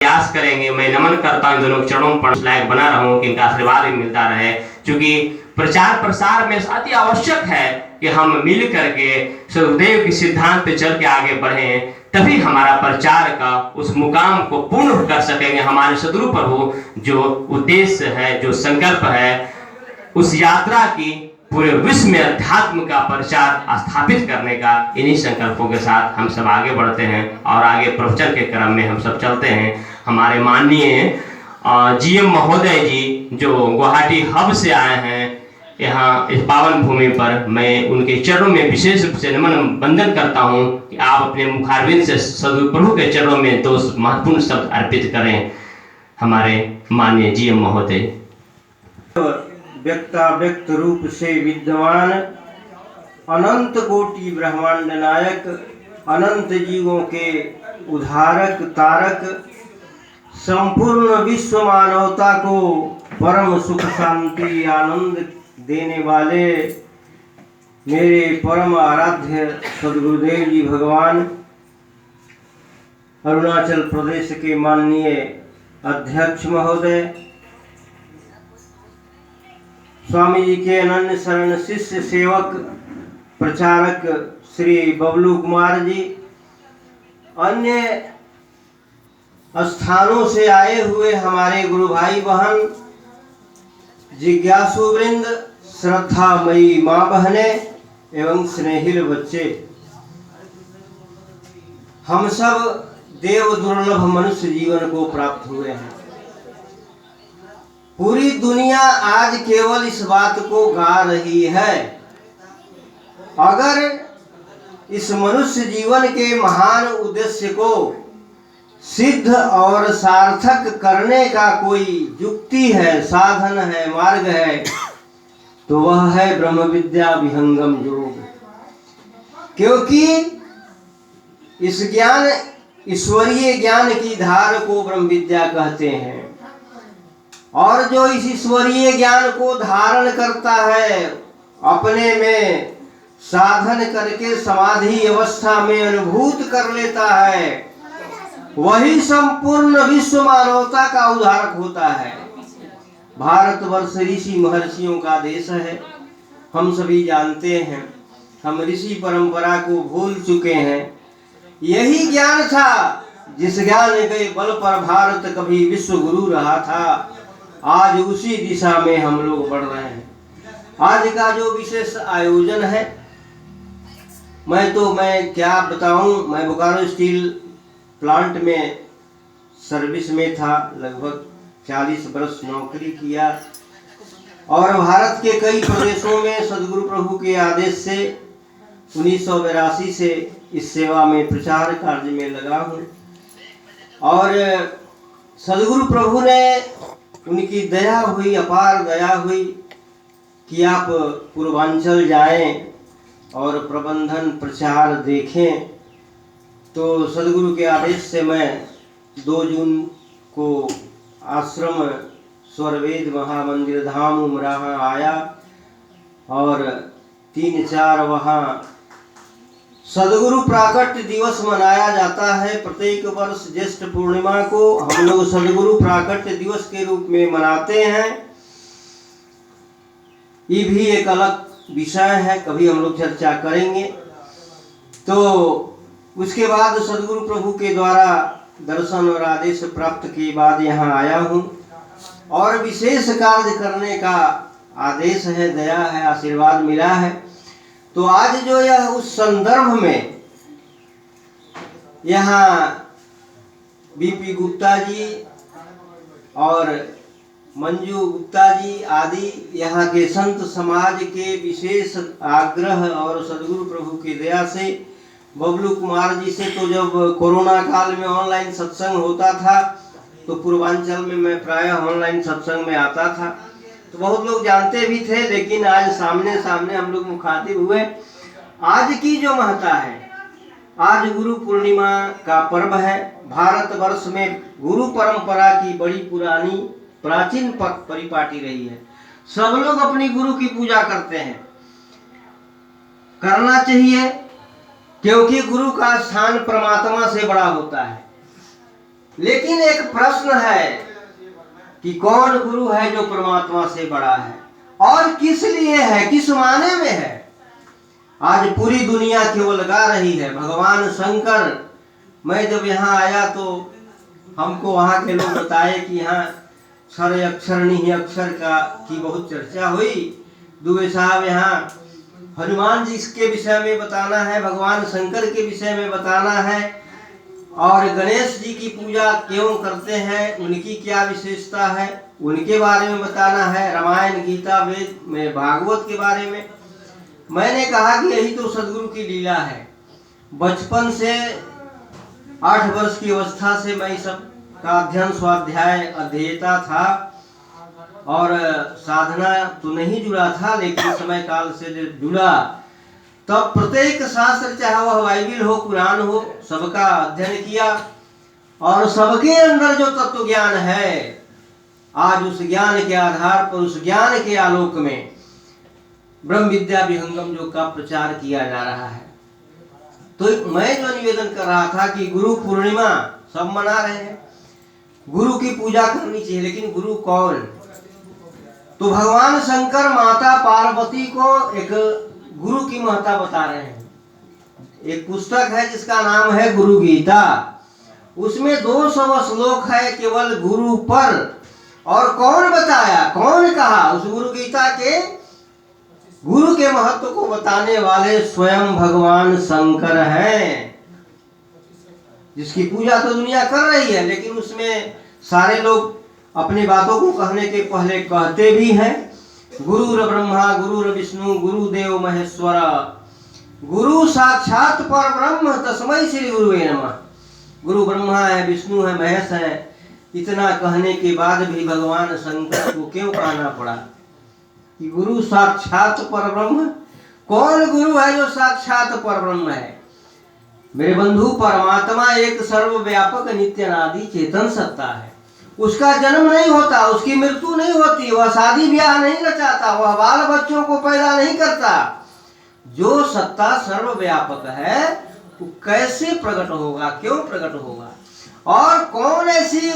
प्रयास करेंगे। मैं नमन करता हूँ दोनों चरणों पर लायक बना रहा हूँ कि इनका आशीर्वाद भी मिलता रहे, क्योंकि प्रचार प्रसार में अति आवश्यक है कि हम मिल करके सदगुरुदेव के सिद्धांत पे चल के आगे बढ़ें, तभी हमारा प्रचार का उस मुकाम को पूर्ण कर सकेंगे। हमारे सदगुरु प्रभु जो उद्देश्य है, जो संकल्प है, उस यात्रा की पूरे विश्व में अध्यात्म का प्रचार स्थापित करने का, इन्हीं संकल्पों के साथ हम सब आगे बढ़ते हैं और आगे प्रवचन के क्रम में हम सब चलते हैं। हमारे माननीय जीएम महोदय जी जो गुवाहाटी हब से आए हैं यहाँ इस पावन भूमि पर, मैं उनके चरणों में विशेष रूप से नमन वंदन करता हूँ कि आप अपने मुखारविंद से सदगुरु प्रभु के चरणों में दो महत्वपूर्ण शब्द अर्पित करें। हमारे माननीय जीएम महोदय। व्यक्ताव्यक्त रूप से विद्यमान, अनंत कोटि ब्रह्मांड नायक, अनंत जीवों के उद्धारक तारक, संपूर्ण विश्व मानवता को परम सुख शांति आनंद देने वाले मेरे परम आराध्य सदगुरुदेव जी भगवान, अरुणाचल प्रदेश के माननीय अध्यक्ष महोदय, स्वामी जी के अनन्य शरण शिष्य सेवक प्रचारक श्री बबलू कुमार जी, अन्य स्थानों से आए हुए हमारे गुरु भाई बहन, जिज्ञासु वृंद, श्रद्धामयी माँ बहने एवं स्नेहिल बच्चे, हम सब देव दुर्लभ मनुष्य जीवन को प्राप्त हुए हैं। पूरी दुनिया आज केवल इस बात को गा रही है, अगर इस मनुष्य जीवन के महान उद्देश्य को सिद्ध और सार्थक करने का कोई युक्ति है, साधन है, मार्ग है, तो वह है ब्रह्म विद्या विहंगम योग। क्योंकि इस ज्ञान, ईश्वरीय ज्ञान की धार को ब्रह्म विद्या कहते हैं, और जो इस ईश्वरीय ज्ञान को धारण करता है, अपने में साधन करके समाधि अवस्था में अनुभूत कर लेता है, वही संपूर्ण विश्व मानवता का उद्धारक होता है। भारतवर्ष ऋषि महर्षियों का देश है, हम सभी जानते हैं। हम ऋषि परंपरा को भूल चुके हैं। यही ज्ञान था जिस ज्ञान के बल पर भारत कभी विश्व गुरु रहा था। आज उसी दिशा में हम लोग बढ़ रहे हैं। आज का जो विशेष आयोजन है, मैं क्या बताऊं। मैं बोकारो स्टील प्लांट में सर्विस में था, लगभग 40 वर्ष नौकरी किया, और भारत के कई प्रदेशों में सदगुरु प्रभु के आदेश से 1982 से इस सेवा में प्रचार कार्य में लगा हूँ। और सदगुरु प्रभु ने, उनकी दया हुई, अपार दया हुई कि आप पूर्वांचल जाएं और प्रबंधन प्रचार देखें। तो सदगुरु के आदेश से मैं 2 जून को आश्रम स्वरवेद महामंदिर धाम उमराहा आया, और 3-4 वहाँ सदगुरु प्राकट्य दिवस मनाया जाता है। प्रत्येक वर्ष ज्येष्ठ पूर्णिमा को हम लोग सदगुरु प्राकट्य दिवस के रूप में मनाते हैं। ये भी एक अलग विषय है, कभी हम लोग चर्चा करेंगे। तो उसके बाद सदगुरु प्रभु के द्वारा दर्शन और आदेश प्राप्त के बाद यहाँ आया हूँ, और विशेष कार्य करने का आदेश है, दया है, आशीर्वाद मिला है। तो आज जो यह उस संदर्भ में यहाँ बीपी गुप्ता जी और मंजू गुप्ता जी आदि यहाँ के संत समाज के विशेष आग्रह और सदगुरु प्रभु की दया से, बबलू कुमार जी से, तो जब कोरोना काल में ऑनलाइन सत्संग होता था तो पूर्वांचल में मैं प्रायः ऑनलाइन सत्संग में आता था, तो बहुत लोग जानते भी थे। लेकिन आज सामने सामने हम लोग मुखातिब हुए। आज की जो महत्ता है, आज गुरु पूर्णिमा का पर्व है। भारतवर्ष में गुरु परंपरा की बड़ी पुरानी प्राचीन परिपाटी रही है। सब लोग अपनी गुरु की पूजा करते हैं, करना चाहिए, क्योंकि गुरु का स्थान परमात्मा से बड़ा होता है। लेकिन एक प्रश्न है कि कौन गुरु है जो परमात्मा से बड़ा है और किस लिए है, किस माने में है। आज पूरी दुनिया केवल गा रही है भगवान शंकर। मैं जब यहाँ आया तो हमको वहाँ के लोग बताए कि यहाँ क्षर अक्षर नहीं अक्षर की बहुत चर्चा हुई। दुबे साहब यहाँ हनुमान जी के विषय में बताना है, भगवान शंकर के विषय में बताना है, और गणेश जी की पूजा क्यों करते हैं, उनकी क्या विशेषता है, उनके बारे में बताना है। रामायण गीता वेद में भागवत के बारे में। मैंने कहा कि यही तो सदगुरु की लीला है। बचपन से 8 वर्ष की अवस्था से मैं सब का अध्ययन स्वाध्याय अध्येता था और साधना तो नहीं जुड़ा था, लेकिन समय काल से जुड़ा तब प्रत्येक शास्त्र, चाहे वह बाइबिल हो कुरान हो, सबका अध्ययन किया और सबके अंदर जो तत्व ज्ञान है, आज उस ज्ञान के आधार पर, उस ज्ञान के आलोक में ब्रह्म विद्या विहंगम योग का प्रचार किया जा रहा है। तो मैं जो निवेदन कर रहा था कि गुरु पूर्णिमा सब मना रहे हैं, गुरु की पूजा करनी चाहिए, लेकिन गुरु कौन? तो भगवान शंकर माता पार्वती को एक गुरु की महत्ता बता रहे हैं। एक पुस्तक है जिसका नाम है गुरु गीता। उसमें 200 श्लोक है केवल गुरु पर। और कौन बताया, कौन कहा? उस गुरु गीता के गुरु के महत्व को बताने वाले स्वयं भगवान शंकर हैं, जिसकी पूजा तो दुनिया कर रही है, लेकिन उसमें सारे लोग अपनी बातों को कहने के पहले कहते भी हैं गुरुर ब्रह्मा गुरुर विष्णु गुरुदेव महेश्वर, गुरु साक्षात पर ब्रह्म तस्मै श्री गुरुवे नमः। गुरु ब्रह्मा है, विष्णु है, महेश है। इतना कहने के बाद भी भगवान शंकर को क्यों कहना पड़ा कि गुरु साक्षात पर ब्रह्म? कौन गुरु है जो साक्षात पर ब्रह्म है? मेरे बंधु, परमात्मा एक सर्वव्यापक नित्य अनादि चेतन सत्ता है। उसका जन्म नहीं होता, उसकी मृत्यु नहीं होती, वह शादी ब्याह नहीं रचाता, वह बाल बच्चों को पैदा नहीं करता। जो सत्ता सर्वव्यापक है वो कैसे प्रकट होगा, क्यों प्रकट होगा? और कौन ऐसी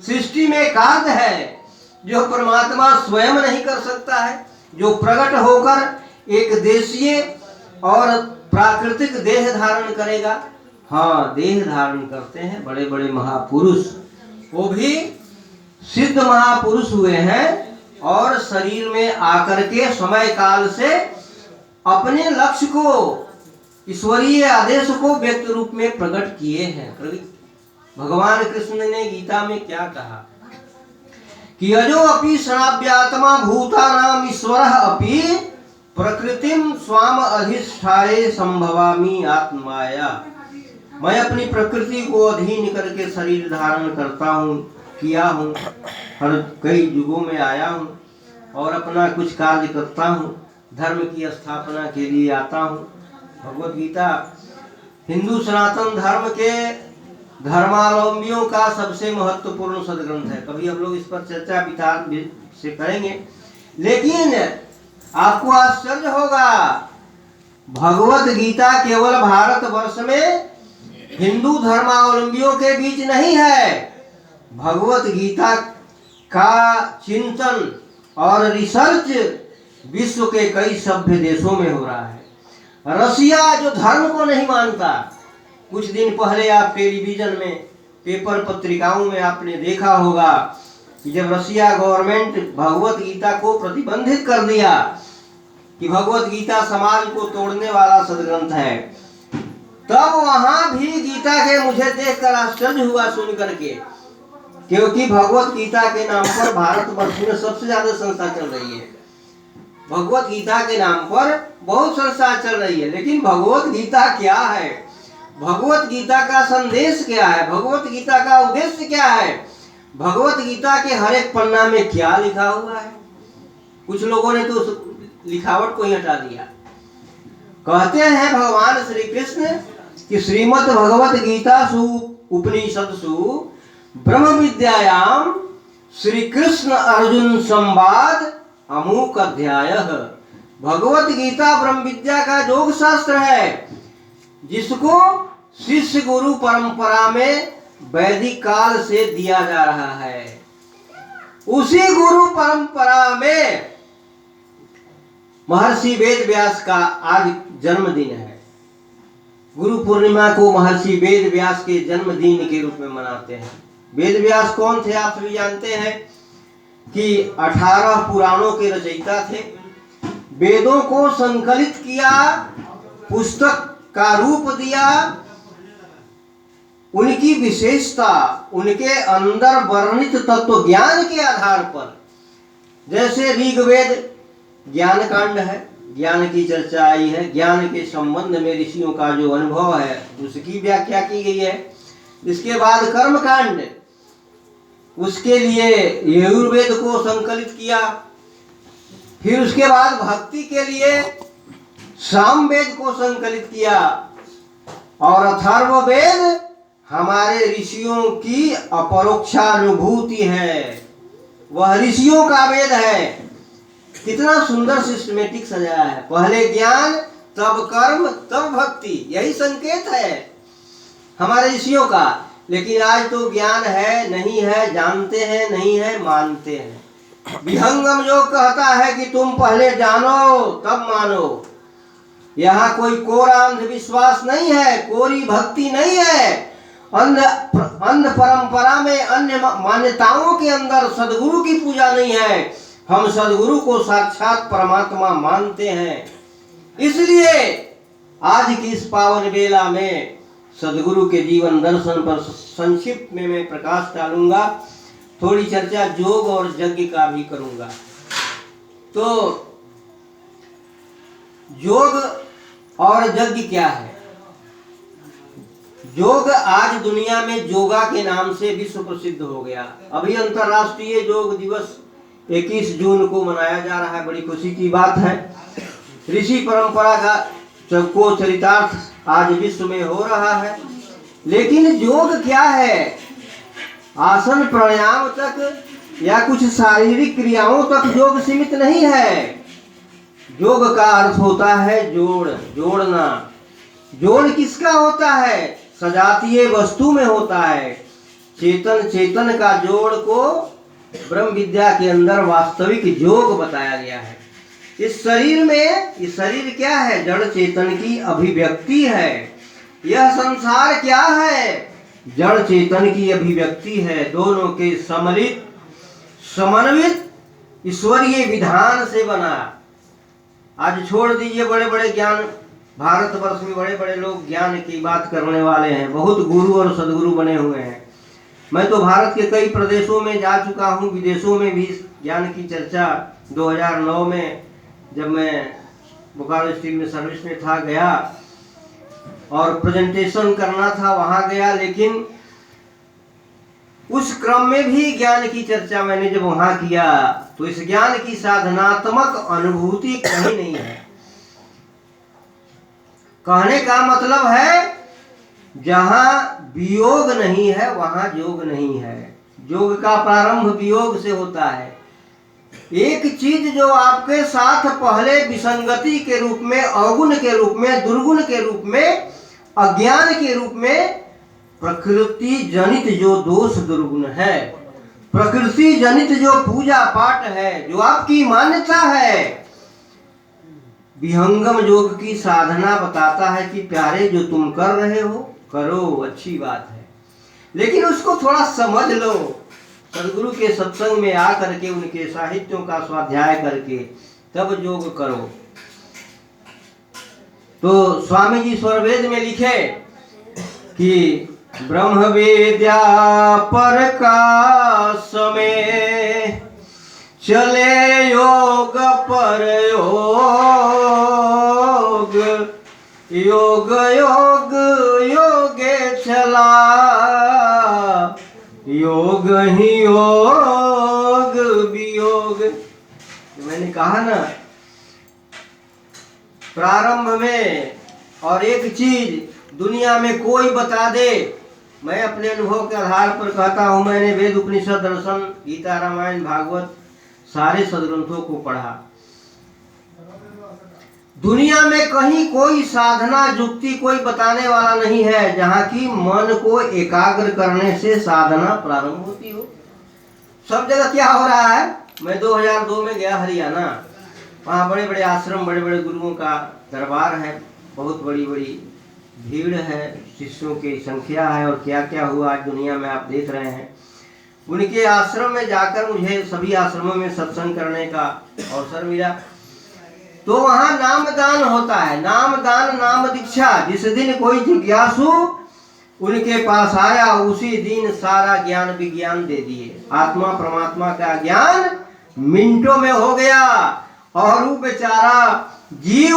सृष्टि में कार्य है जो परमात्मा स्वयं नहीं कर सकता है, जो प्रकट होकर एक देशीय और प्राकृतिक देह धारण करेगा? हाँ, देह धारण करते हैं बड़े बड़े महापुरुष। वो भी सिद्ध महापुरुष हुए हैं और शरीर में आकर के समय काल से अपने लक्ष्य को, ईश्वरीय आदेश को व्यक्त रूप में प्रकट किए हैं। भगवान कृष्ण ने गीता में क्या कहा कि अजो अपि सनाव्यात्मा भूतानाम ईश्वरः अपि प्रकृतिम स्वाम अधिष्ठाये संभवामि आत्माया। मैं अपनी प्रकृति को अधीन करके शरीर धारण करता हूँ, किया हूँ, हर कई युगों में आया हूँ और अपना कुछ कार्य करता हूँ, धर्म की स्थापना के लिए आता हूँ। भगवत गीता हिंदू सनातन धर्म के धर्मावलंबियों का सबसे महत्वपूर्ण सदग्रंथ है। कभी हम लोग इस पर चर्चा विचार से करेंगे, लेकिन आपको आश्चर्य होगा, भगवत गीता केवल भारतवर्ष में हिंदू धर्मावलंबियों के बीच नहीं है। भगवत गीता का चिंतन और रिसर्च विश्व के कई सभ्य देशों में हो रहा है। रसिया जो धर्म को नहीं मानता, कुछ दिन पहले आप टेलीविजन में, पेपर पत्रिकाओं में आपने देखा होगा कि जब रसिया गवर्नमेंट भगवत गीता को प्रतिबंधित कर दिया कि भगवत गीता समाज को तोड़ने वाला सदग्रंथ है, तब वहां भी गीता के मुझे देखकर आश्चर्य हुआ सुन करके, क्योंकि भगवत गीता के नाम पर भारतवर्ष में सबसे ज्यादा संस्था चल रही है। भगवत गीता के नाम पर बहुत संस्था चल रही है, लेकिन भगवत गीता क्या है, भगवत गीता का संदेश क्या है, भगवत गीता का उद्देश्य क्या है, भगवत गीता के हर एक पन्ना में क्या लिखा हुआ है? कुछ लोगों ने तो लिखावट को ही हटा दिया। कहते हैं भगवान श्री कृष्ण कि श्रीमद् भगवत गीता सु उपनिषदसु ब्रह्म विद्यायाम श्री कृष्ण अर्जुन संवाद अमुक अध्याय। भगवत गीता ब्रह्म विद्या का योग शास्त्र है, जिसको शिष्य गुरु परंपरा में वैदिक काल से दिया जा रहा है। उसी गुरु परंपरा में महर्षि वेद व्यास का आज जन्मदिन है। गुरु पूर्णिमा को महर्षि वेद व्यास के जन्मदिन के रूप में मनाते हैं। वेद व्यास कौन थे आप सभी जानते हैं कि 18 पुराणों के रचयिता थे। वेदों को संकलित किया, पुस्तक का रूप दिया। उनकी विशेषता उनके अंदर वर्णित तत्व ज्ञान के आधार पर, जैसे ऋग्वेद ज्ञान कांड है, ज्ञान की चर्चा आई है, ज्ञान के संबंध में ऋषियों का जो अनुभव है उसकी व्याख्या की गई है। इसके बाद कर्म कांड, उसके लिए यजुर्वेद को संकलित किया। फिर उसके बाद भक्ति के लिए सामवेद को संकलित किया। और अथर्ववेद हमारे ऋषियों की अपरोक्षानुभूति है, वह ऋषियों का वेद है। कितना सुंदर सिस्टमेटिक सजाया है। पहले ज्ञान, तब कर्म, तब भक्ति, यही संकेत है हमारे ऋषियों का। लेकिन आज तो ज्ञान है, नहीं है, जानते हैं, नहीं है, मानते हैं। विहंगम जो कहता है कि तुम पहले जानो तब मानो। यहाँ कोई कोरा अंधविश्वास नहीं है, कोरी भक्ति नहीं है। अंध परंपरा में, अन्य मान्यताओं के अंदर सदगुरु की पूजा नहीं है। हम सदगुरु को साक्षात परमात्मा मानते हैं। इसलिए आज की इस पावन बेला में सदगुरु के जीवन दर्शन पर संक्षिप्त में मैं प्रकाश डालूंगा। थोड़ी चर्चा योग और यज्ञ का भी करूंगा। तो योग और यज्ञ क्या है? योग आज दुनिया में योगा के नाम से विश्व प्रसिद्ध हो गया। अभी अंतर्राष्ट्रीय योग दिवस 21 जून को मनाया जा रहा है। बड़ी खुशी की बात है। ऋषि परंपरा का को चरितार्थ आज विश्व में हो रहा है। लेकिन योग क्या है? आसन प्राणायाम तक या कुछ शारीरिक क्रियाओं तक योग सीमित नहीं है। योग का अर्थ होता है जोड़, जोड़ना। जोड़ किसका होता है? सजातीय वस्तु में होता है। चेतन चेतन का जोड़ को ब्रह्म विद्या के अंदर वास्तविक योग बताया गया है। इस शरीर में, इस शरीर क्या है? जड़ चेतन की अभिव्यक्ति है। यह संसार क्या है? जड़ चेतन की अभिव्यक्ति है। दोनों के सम्मिलित समन्वित ईश्वरीय विधान से बना। आज छोड़ दीजिए बड़े बड़े ज्ञान, भारतवर्ष में बड़े बड़े लोग ज्ञान की बात करने वाले हैं, बहुत गुरु और सदगुरु बने हुए हैं। मैं तो भारत के कई प्रदेशों में जा चुका हूँ, विदेशों में भी ज्ञान की चर्चा 2009 में जब मैं बोकारो स्टील में सर्विस में था गया और प्रेजेंटेशन करना था, वहाँ गया। लेकिन उस क्रम में भी ज्ञान की चर्चा मैंने जब वहाँ किया तो इस ज्ञान की साधनात्मक अनुभूति कहीं नहीं है। कहने का मतलब है जहां वियोग नहीं है वहां योग नहीं है। योग का प्रारंभ वियोग से होता है। एक चीज जो आपके साथ पहले विसंगति के रूप में, अवगुण के रूप में, दुर्गुण के रूप में, अज्ञान के रूप में, प्रकृति जनित जो दोष दुर्गुण है, प्रकृति जनित जो पूजा पाठ है, जो आपकी मान्यता है, विहंगम योग की साधना बताता है कि प्यारे जो तुम कर रहे हो करो, अच्छी बात है, लेकिन उसको थोड़ा समझ लो। सदगुरु के सत्संग में आ करके उनके साहित्यों का स्वाध्याय करके तब योग करो। तो स्वामी जी स्वरवेद में लिखे कि ब्रह्म विद्या प्रकाश में चले योग पर योग, योग योग योगे चला, योग ही योग वियोग। मैंने कहा ना प्रारंभ में, और एक चीज दुनिया में कोई बता दे, मैं अपने अनुभव के आधार पर कहता हूँ, मैंने वेद उपनिषद दर्शन गीता रामायण भागवत सारे सदग्रंथों को पढ़ा। दुनिया में कहीं कोई साधना युक्ति कोई बताने वाला नहीं है जहाँ की मन को एकाग्र करने से साधना प्रारंभ होती हो। सब जगह क्या हो रहा है, मैं 2002 में गया हरियाणा, वहाँ बड़े बड़े आश्रम, बड़े बड़े गुरुओं का दरबार है, बहुत बड़ी बड़ी भीड़ है, शिष्यों की संख्या है, और क्या क्या हुआ आज दुनिया में आप देख रहे हैं। उनके आश्रम में जाकर मुझे सभी आश्रमों में सत्संग करने का अवसर मिला। तो वहाँ नामदान होता है, नामदान नाम दीक्षा। जिस दिन कोई जिज्ञासु उनके पास आया उसी दिन सारा ज्ञान विज्ञान दे दिए। आत्मा परमात्मा का ज्ञान मिनटों में हो गया, और वो बेचारा जीव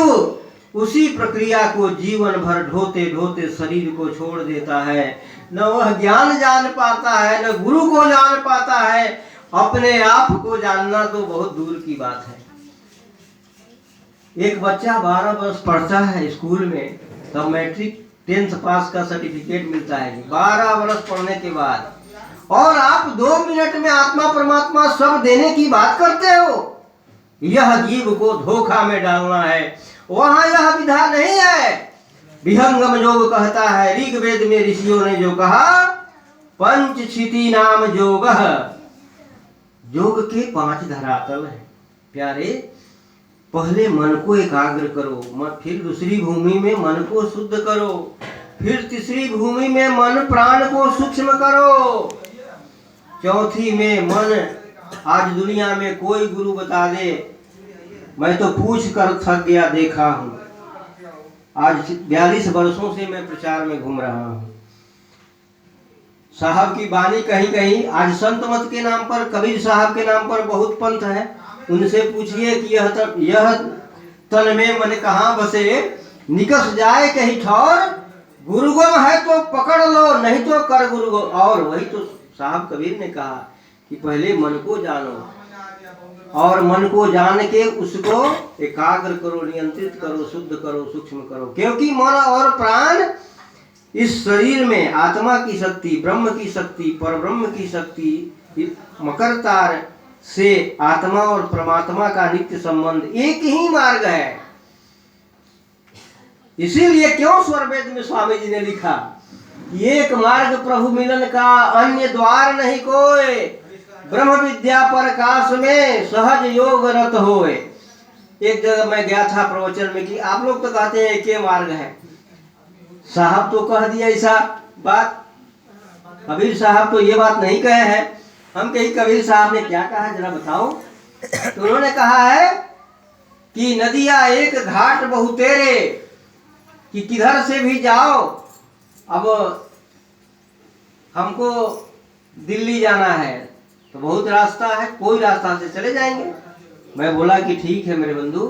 उसी प्रक्रिया को जीवन भर ढोते ढोते शरीर को छोड़ देता है। न वह ज्ञान जान पाता है, न गुरु को जान पाता है, अपने आप को जानना तो बहुत दूर की बात है। एक बच्चा 12 वर्ष पढ़ता है स्कूल में, तब मैट्रिक 10th पास का सर्टिफिकेट मिलता है 12 वर्ष पढ़ने के बाद, और आप 2 मिनट में आत्मा परमात्मा सब देने की बात करते हो। यह जीव को धोखा में डालना है। वहां यह विधा नहीं है। विहंगम योग कहता है, ऋग्वेद में ऋषियों ने जो कहा, पंचक्षिति नाम योग, योग के 5 धरातल है प्यारे। पहले मन को एकाग्र करो, फिर दूसरी भूमि में मन को शुद्ध करो, फिर तीसरी भूमि में मन प्राण को सूक्ष्म करो, चौथी में मन। आज दुनिया में कोई गुरु बता दे, मैं तो पूछ कर थक गया, देखा हूँ। आज 42 वर्षों से मैं प्रचार में घूम रहा हूँ। साहब की वाणी कहीं कहीं, आज संत मत के नाम पर, कबीर साहब के नाम पर बहुत पंथ है। उनसे पूछिए कि यह तन में मन कहाँ बसे, निकस जाए कहीं ठौर, गुरुगम है तो पकड़ लो, नहीं तो कर गुरु। और वही तो साहब कबीर ने कहा कि पहले मन को जानो, और मन को जान के उसको एकाग्र करो, नियंत्रित करो, शुद्ध करो, सूक्ष्म करो। क्योंकि मन और प्राण इस शरीर में आत्मा की शक्ति, ब्रह्म की शक्ति, परब्रह्म की शक्ति, मकर तार से आत्मा और परमात्मा का नित्य संबंध, एक ही मार्ग है। इसीलिए क्यों स्वरवेद में स्वामी जी ने लिखा, एक मार्ग प्रभु मिलन का, अन्य द्वार नहीं कोई, ब्रह्म विद्या प्रकाश में सहज योग रत होए। एक जगह मैं गया था प्रवचन में कि आप लोग तो कहते हैं एक मार्ग है, साहब तो कह दिया ऐसा बात, कबीर साहब तो ये बात नहीं कहे हैं। हम कहीं कबीर साहब ने क्या कहा जरा बताओ। तो उन्होंने कहा है कि नदिया एक घाट बहुतेरे, कि किधर से भी जाओ। अब हमको दिल्ली जाना है तो बहुत रास्ता है, कोई रास्ता से चले जाएंगे। मैं बोला कि ठीक है मेरे बंधु,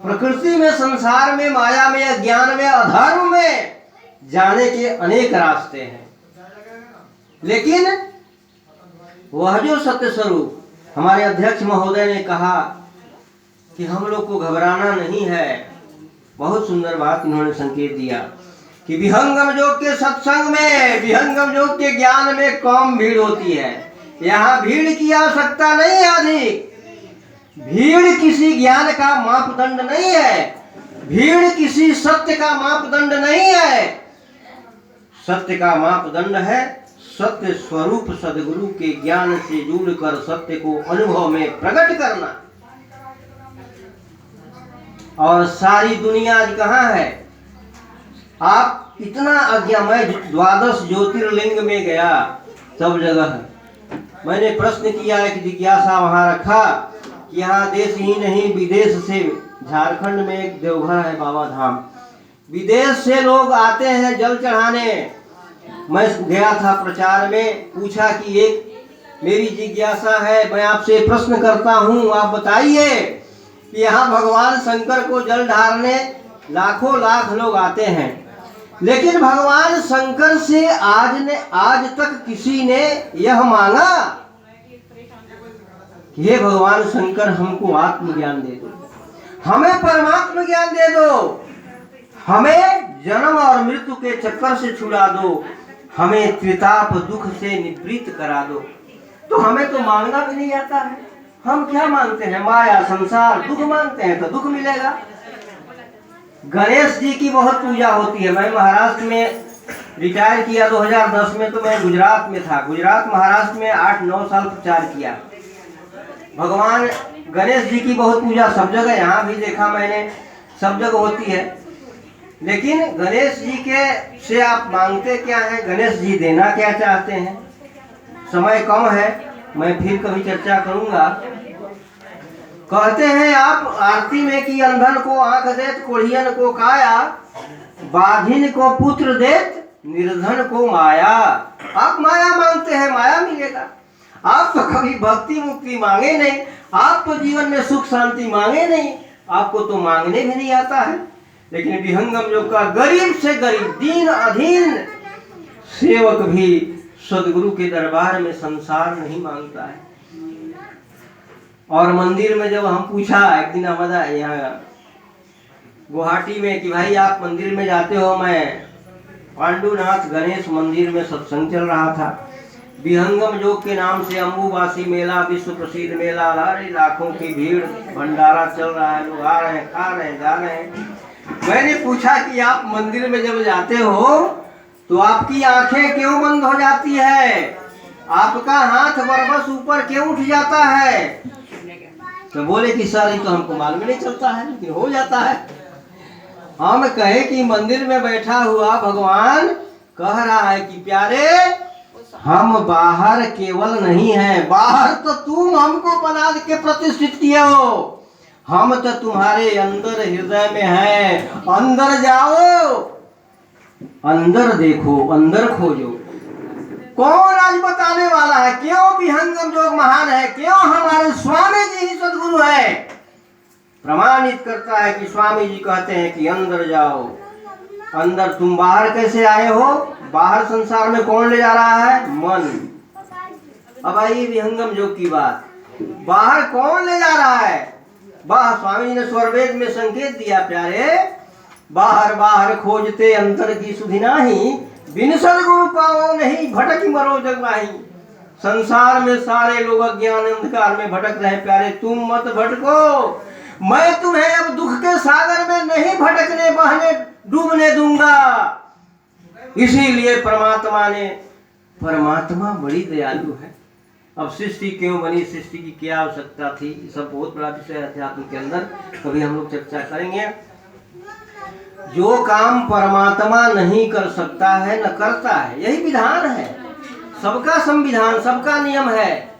प्रकृति में, संसार में, माया में, अज्ञान में, अधर्म में जाने के अनेक रास्ते हैं, लेकिन वह जो सत्य स्वरूप, हमारे अध्यक्ष महोदय ने कहा कि हम लोग को घबराना नहीं है। बहुत सुंदर बात इन्होंने संकेत दिया कि विहंगम योग के सत्संग में, विहंगम योग के ज्ञान में कम भीड़ होती है। यहाँ भीड़ की आवश्यकता नहीं है अधिक। भीड़ किसी ज्ञान का मापदंड नहीं है, भीड़ किसी सत्य का मापदंड नहीं है। सत्य का मापदंड है सत्य स्वरूप सदगुरु के ज्ञान से जुड़कर सत्य को अनुभव में प्रकट करना। और सारी दुनिया आज कहाँ है? आप इतना अज्ञा, मैं 12 ज्योतिर्लिंग में गया, सब जगह है। मैंने प्रश्न किया, एक जिज्ञासा वहां रखा कि यहाँ देश ही नहीं विदेश से, झारखंड में एक देवघर है बाबा धाम, विदेश से लोग आते हैं जल चढ़ाने। मैं गया था प्रचार में, पूछा कि एक मेरी जिज्ञासा है, मैं आपसे प्रश्न करता हूँ, आप बताइए कि यहाँ भगवान शंकर को जल ढारने लाखों लाख लोग आते हैं, लेकिन भगवान शंकर से आज तक किसी ने यह मांगा, ये भगवान शंकर हमको आत्मज्ञान दे दो, हमें परमात्मा ज्ञान दे दो, हमें जन्म और मृत्यु के चक्कर से छुड़ा दो, हमें त्रिताप दुख से निवृत्त करा दो। तो हमें तो मांगना भी नहीं आता है। हम क्या मांगते हैं? माया, संसार, दुख मांगते हैं तो दुख मिलेगा। गणेश जी की बहुत पूजा होती है। मैं महाराष्ट्र में रिटायर किया 2010 में, तो मैं गुजरात में था। गुजरात महाराष्ट्र में 8-9 साल प्रचार किया। भगवान गणेश जी की बहुत पूजा सब जगह, यहाँ भी देखा मैंने, सब जगह होती है। लेकिन गणेश जी के से आप मांगते क्या हैं, गणेश जी देना क्या चाहते हैं? समय कम है, मैं फिर कभी चर्चा करूंगा। कहते हैं आप आरती में कि अंधन को आंख देत, कोढ़ियन को काया, बाधिन को पुत्र देत, निर्धन को माया। आप माया मांगते हैं, माया मिलेगा। आप तो कभी भक्ति मुक्ति मांगे नहीं, आप तो जीवन में सुख शांति मांगे नहीं, आपको तो मांगने भी नहीं आता है। लेकिन विहंगम योग का गरीब से गरीब, दीन अधीन सेवक भी सदगुरु के दरबार में संसार नहीं मांगता है। और मंदिर में जब हम पूछा एक दिन हमारा यहाँ गुवाहाटी में कि भाई आप मंदिर में जाते हो, मैं पांडुनाथ गणेश मंदिर में सत्संग चल रहा था, विहंगम योग के नाम से अम्बुबासी मेला, विश्व प्रसिद्ध मेला, हर लाखों की भीड़, भंडारा चल रहा है, लोग आ रहे हैं, खा रहे हैं, जा रहे हैं। मैंने पूछा कि आप मंदिर में जब जाते हो तो आपकी आंखें क्यों बंद हो जाती है, आपका हाथ बरबस ऊपर क्यों उठ जाता है? तो बोले कि सर ये तो हमको मालूम नहीं चलता है, लेकिन हो जाता है। हम कहे कि मंदिर में बैठा हुआ भगवान कह रहा है कि प्यारे हम बाहर केवल नहीं है, बाहर तो तुम हमको बना के प्रतिष्ठित किए हो, हम तो तुम्हारे अंदर हृदय में है। अंदर जाओ, अंदर देखो, अंदर खोजो। कौन आज बताने वाला है? क्यों विहंगम योग महान है? क्यों हमारे स्वामी जी ही सदगुरु है? प्रमाणित करता है कि स्वामी जी कहते हैं कि अंदर जाओ। अंदर तुम बाहर कैसे आए हो? बाहर संसार में कौन ले जा रहा है? मन। अब आइए विहंगम योग की बात, बाहर कौन ले जा रहा है? बाहर स्वामी जी ने स्वरवेद में संकेत दिया, प्यारे बाहर बाहर खोजते अंतर की सुधि नाही, बिन सदगुरु पाओ नहीं, भटकी मरो जग माही। संसार में सारे लोग अज्ञान अंधकार में भटक रहे, प्यारे तुम मत भटको, मैं तुम्हें अब दुख के सागर में नहीं भटकने बहने डूबने दूंगा। इसीलिए परमात्मा बड़ी दयालु है। अब सृष्टि क्यों बनी, सृष्टि की क्या आवश्यकता थी, ये सब बहुत बड़ा विषय है अध्यात्म के अंदर, कभी हम लोग चर्चा करेंगे। जो काम परमात्मा नहीं कर सकता है न करता है, यही विधान है। सबका संविधान, सबका नियम है।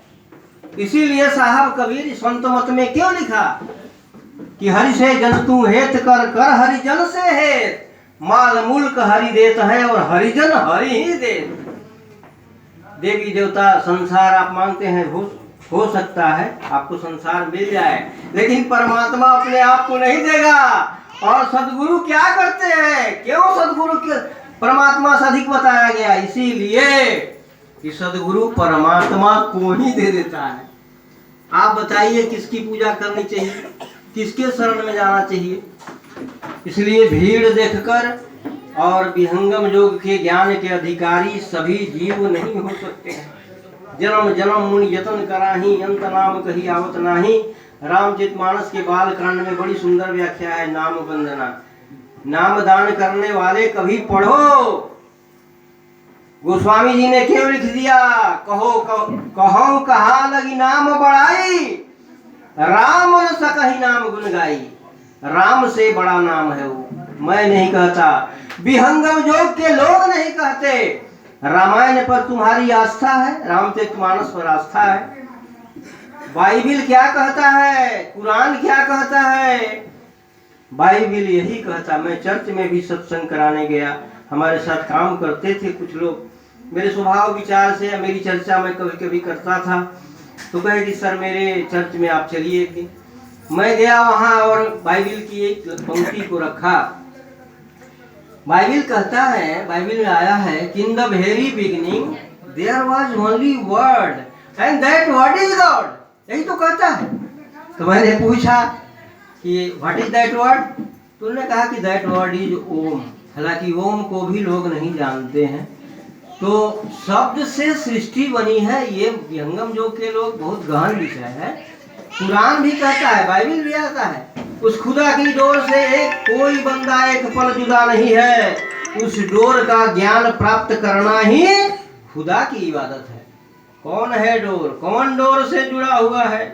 इसीलिए साहब कबीर संत मत में क्यों लिखा कि हरि से जन तू हेत कर, कर हरिजन से हेत, माल मुल्क हरि देत है और हरिजन हरि ही देत। देवी देवता संसार आप मांगते हैं, हो सकता है आपको संसार मिल जाए, लेकिन परमात्मा अपने आप को नहीं देगा। और सदगुरु क्या करते हैं? क्यों सदगुरु के परमात्मा से अधिक बताया गया? इसीलिए कि सदगुरु परमात्मा को ही दे देता है। आप बताइए किसकी पूजा करनी चाहिए, किसके शरण में जाना चाहिए? इसलिए भीड़ देखकर और विहंगम योग के ज्ञान के अधिकारी सभी जीव नहीं हो सकते हैं। जन्म जन्म मुनि यतन कराही, अंत नाम कही आवत नाही। रामचरितमानस के बाल कांड में बड़ी सुंदर व्याख्या है नाम वंदना। नाम दान करने वाले कभी पढ़ो। गोस्वामी जी ने क्यों लिख दिया, कहो कहा लगी नाम बढ़ाई, राम न सकही नाम गुण गाई। राम से बड़ा नाम है वो, मैं नहीं कहता, विहंगम योग के लोग नहीं कहते। रामायण पर तुम्हारी आस्था है, रामचरितमानस पर आस्था है। बाइबिल क्या कहता है, कुरान क्या कहता है? बाइबिल यही कहता। मैं चर्च में भी सत्संग कराने गया, हमारे साथ काम करते थे कुछ लोग, मेरे स्वभाव विचार से मेरी चर्चा मैं कभी कभी करता था, तो कहे कि सर मेरे चर्च में आप चलिए एक दिन। मैं गया वहाँ और बाइबिल की एक पंक्ति को रखा। बाइबिल कहता है, बाइबिल में आया है कि in the very beginning there was only word and that word is God. यही तो कहता है। तो मैंने पूछा कि व्हाट इज दैट वर्ड? तो उन्होंने कहा कि दैट वर्ड इज ओम। हालांकि ओम को भी लोग नहीं जानते हैं। तो शब्द से सृष्टि बनी है, ये विहंगम योग के लोग बहुत गहन विषय है। कुरान भी कहता है, बाइबल भी आता है, उस खुदा की डोर से कोई बंदा एक पल जुदा नहीं है। उस डोर का ज्ञान प्राप्त करना ही खुदा की इबादत है। कौन है डोर? कौन डोर से जुड़ा हुआ है?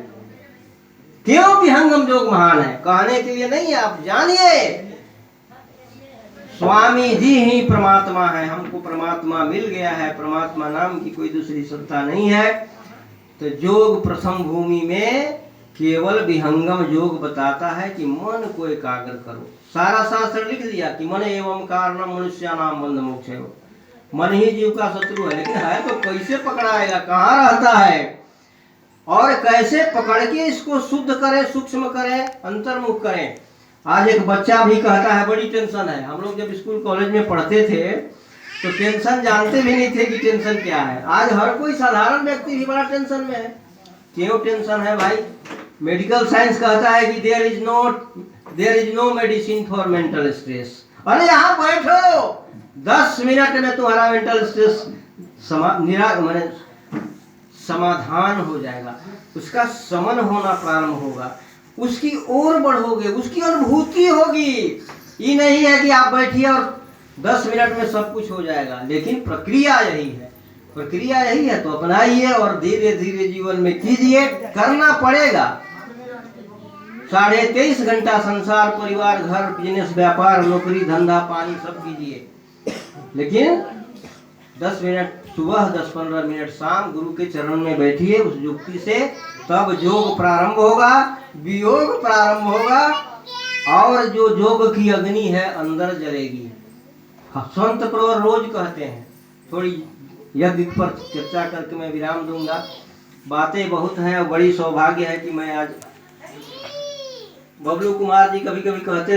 क्यों विहंगम योग महान है? कहने के लिए नहीं, आप जानिए। स्वामी जी ही परमात्मा है, हमको परमात्मा मिल गया है, परमात्मा नाम की कोई दूसरी सत्ता नहीं है। तो योग प्रथम भूमि में केवल विहंगम योग बताता है कि मन को एकाग्र करो। सारा शास्त्र लिख दिया कि मन एवं कारणम मनुष्याणाम बंध मोक्ष। मन ही जीव का शत्रु है, लेकिन है तो कैसे पकड़ाएगा, कहाँ रहता है, और कैसे पकड़ के इसको शुद्ध करें, सूक्ष्म करें, अंतर्मुख करें। आज एक बच्चा भी कहता है बड़ी टेंशन है। हम लोग जब स्कूल कॉलेज में पढ़ते थे तो टेंशन जानते भी नहीं थे कि टेंशन क्या है। आज हर कोई साधारण व्यक्ति भी बड़ा टेंशन में है। क्यों टेंशन है भाई? मेडिकल साइंस कहता है कि there is no medicine for mental stress. अरे यहाँ बैठो, 10 मिनट में तुम्हारा मेंटल स्ट्रेस समाधान हो जाएगा, उसका शमन होना प्रारंभ होगा, उसकी ओर बढ़ोगे, उसकी अनुभूति होगी। ये नहीं है कि आप बैठिए और 10 मिनट में सब कुछ हो जाएगा, लेकिन प्रक्रिया यही है। प्रक्रिया यही है तो अपनाइए और धीरे धीरे जीवन में कीजिए, करना पड़ेगा। 23.5 घंटा संसार, परिवार, घर, बिजनेस, व्यापार, नौकरी, धंधा, पानी सब कीजिए, लेकिन 10 मिनट सुबह, 10-15 मिनट शाम गुरु के चरण में बैठिए उस युक्ति से। तब योग प्रारंभ होगा, वियोग प्रारंभ होगा, और जो योग की अग्नि है अंदर जलेगी। संत प्रवर रोज कहते हैं। थोड़ी यज्ञ पर चर्चा करके मैं विराम दूंगा। बातें बहुत हैं और बड़ी सौभाग्य है कि मैं आज, बबलू कुमार जी कभी कभी कहते